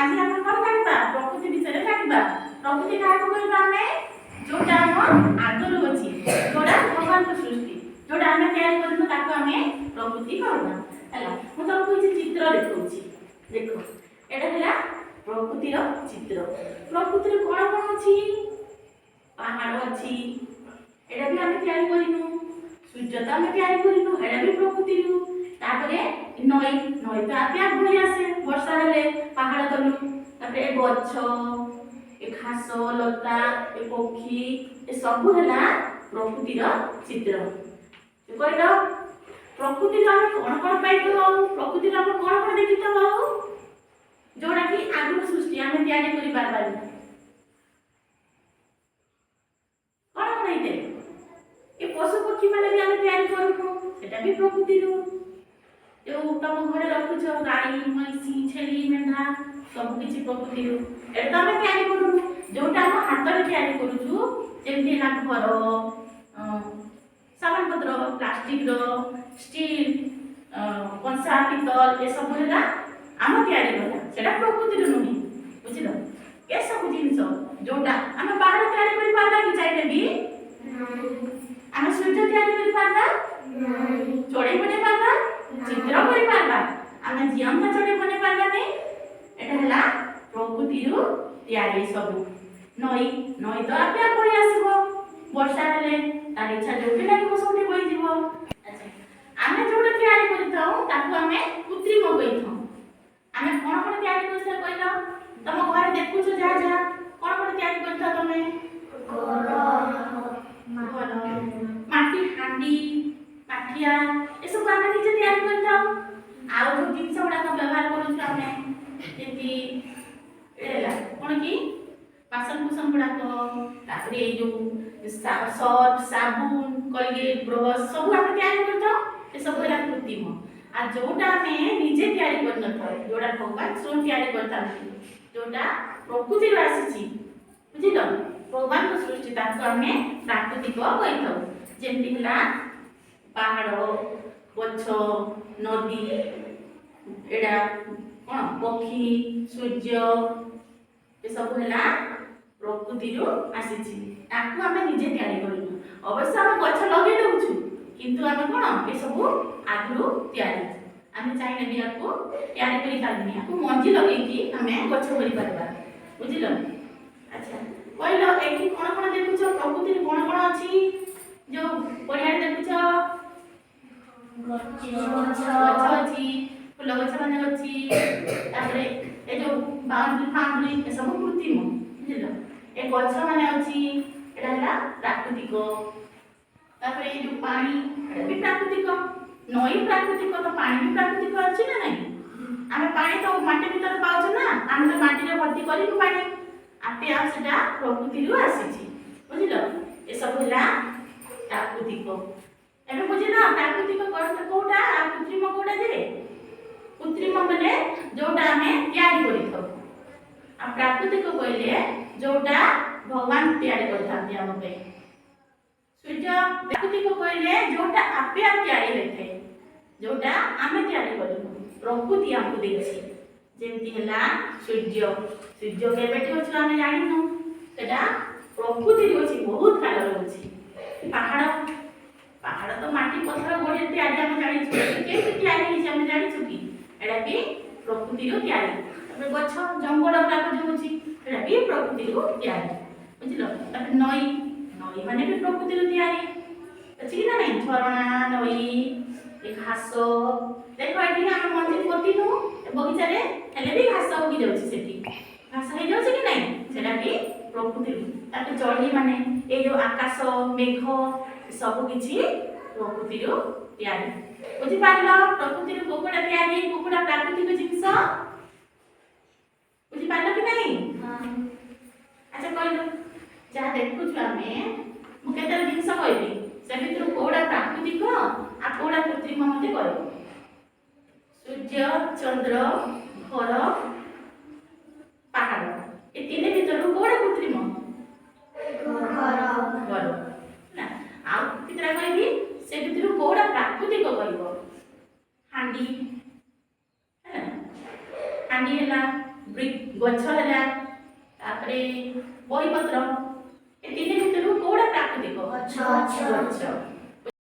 आज हम कौन जानबा प्रकृति विषय रे जानबा। प्रकृति काको कहबा हमें जोटा हम आगरु अछि जोटा भगवान को सृष्टि जोटा हमें तैयार करनु ताको हमें प्रकृति कहबा हला। मु तुमको ई चित्र देखौछि देखो एटा हला प्रकृति रो चित्र। प्रकृति रे कोन कोन अछि पहाड़ अछि एटा भी हमें तैयार करिनु सूर्य तो हमें तैयार करिनु एटा भी प्रकृति रो। तापरे नई नई तो आपे आप भई आसे वर्षा हेले पहाड़ तलु तापरे गछ ए घास लता ए पक्षी ए सब हला प्रकृति रो चित्र। कहलो प्रकृति रो हम कोन पाइतो प्रकृति रो हम कोन देखितो जोड़ा कि आगु सृष्टि हमें तैयारी करि पारबानी कोन होइते ए पशु पक्षी माने भी हमें तैयारी करनु सेटा भी प्रकृति रो। जो तुम घरे रखुछ गाई मैसी छेली मेंढा सब किछि प्रकृति रो एटा हमें तैयारी करू जोटा हम हाथ रे तैयारी करूछु जेमति ना घर सामान पत्र प्लास्टिक रो स्टील कंसा पितल ए सब होला हम तैयारी करला सेटा प्रकृति रो नही बुझिलो। ए सब जिंस जोटा हम बाहर तैयारी करि पारला कि चाइले भी हम सूर्य तैयारी करि पारला नहीं चोड़ी बने पारला चित्र करि पारबा आमे जियंता चोड़ी बने पारबा नै एटा हला प्रकृति रो तैयारी सब। नई नई तो आपे आप होई आसीबो वर्षा हेले तार इच्छा जोटी लागो सोटी होई जीवो। अच्छा आमे जोटा तैयारी करिताऊ ताकू आमे कृत्रिम कहिथौ आमे कोन कोन तैयारी करछा कहिलो तम घर देखुछ जा जा कोन कोन तैयारी करछा तमे घर माटी हांडी पाठिया ए सब आमे निजे तैयारी करथाऊ आउ जो जिंस गुडा को व्यवहार करू छ आमे जेति एला कोन की बासन कुसन गुडा को तापरे ए जो सर्फ साबुन कोलगेट ब्रश सब आमे तैयारी करथाऊ ए सब होला कृत्रिम आ जोटा आमे निजे तैयारी करनथाऊ जोटा भगवान स्वयं तैयारी करथाऊ जोटा प्रकृति रो आसीची बुझिलो भगवान को सृष्टि ताको आमे प्राकृतिक कहिथाऊ जेमति होला पहाड़ गछ नदी एडा कोन पक्षी सूर्य ए सब होला प्रकृति रो आसीची ताकू हमें निजे तैयारी करिनु अवश्य हम गछ लगे दउछु किंतु हमें कोन ए सब आगु तैयारी हमें चाइना भी आपको तैयारी करि पारनी आपको मंजी लगे कि हमें गछ करि पारबा बुझिलो। अच्छा कहलो एठी कोन कोन देखुछ प्रकृति रे कोन कोन अछि जो पढ़िया देखुछ गछ अछि फूल गछ माने अछि तापरे ए जो बाउंड्री फाउंड्री ए सब कृत्रिम बुझिलो। ए गछ माने अछि एटा हला प्राकृतिक तापरे ए जो पानी एटा भी प्राकृतिक नई प्राकृतिक तो पानी भी प्राकृतिक अछि ना नहीं आमे पानी तो माटी भीतर पाउछ ना आमे तो माटी रे भर्ती करिनु पानी आपे आप सेटा प्रकृति रो आसीची बुझिलो। ए सब होला प्राकृतिक एबे बुझिलो प्राकृतिक करत कोटा आ कृत्रिम कोटा जे कृत्रिम माने जोटा हमें तैयारी करिथौ आ प्राकृतिक कहले जोटा भगवान तैयारी करथांती हम पे। सूर्य प्राकृतिक कहले जोटा आपे आप तैयारी होइथे जोटा आमे तैयारी करिनु प्रकृति हमको देछि जेमति हला सूर्य सूर्य केबेठी होछ हमें जानिनु सेटा प्रकृति होछि बहुत काल होछि पहाड़ पहाड़ तो माटी पत्थर गोडे तैयारी हम जानि छु के तैयारी होछि हम जानि छु कि एडा भी प्रकृति रो तैयारी तबे गछ जंगल गुडा को जो होछि एडा भी प्रकृति रो तैयारी बुझिलो। तबे नई नई माने भी प्रकृति रो तैयारी अछि कि ना नहीं झरना नई ए घास देखो एठी हम मंदिर पोतिनु बगीचा रे हेले भी घास उगी जाउछि सेठी घास हे जाउछि कि नहीं सेटा भी प्रकृति ताके चढ़ी माने ए जो आकाश मेघ सब किछि प्रकृति रो तैयारी बुझि पारलो। प्रकृति रो कोकोडा तैयारी कोकोडा प्राकृतिक जिंस बुझि पारलो कि नहीं अच्छा कहलो जा देखु छु हमें मु केते जिंस कहबी से भितर कोडा प्राकृतिक आ कोडा कृत्रिम मते कहबो। सूर्य चंद्र घर पहाड़ ए तीन भितर कोडा कृत्रिम घर ना आ कितरा कहबी से भितर कोडा प्राकृतिक कहबो हांडी है हांडी हला ଗଛ ହେଲା, ତାପରେ ବହିପତ୍ର, ଏ ତିନି ଭିତରୁ କୋଉଟା ପ୍ରାକୃତିକ? ଗଛ। ଗଛ।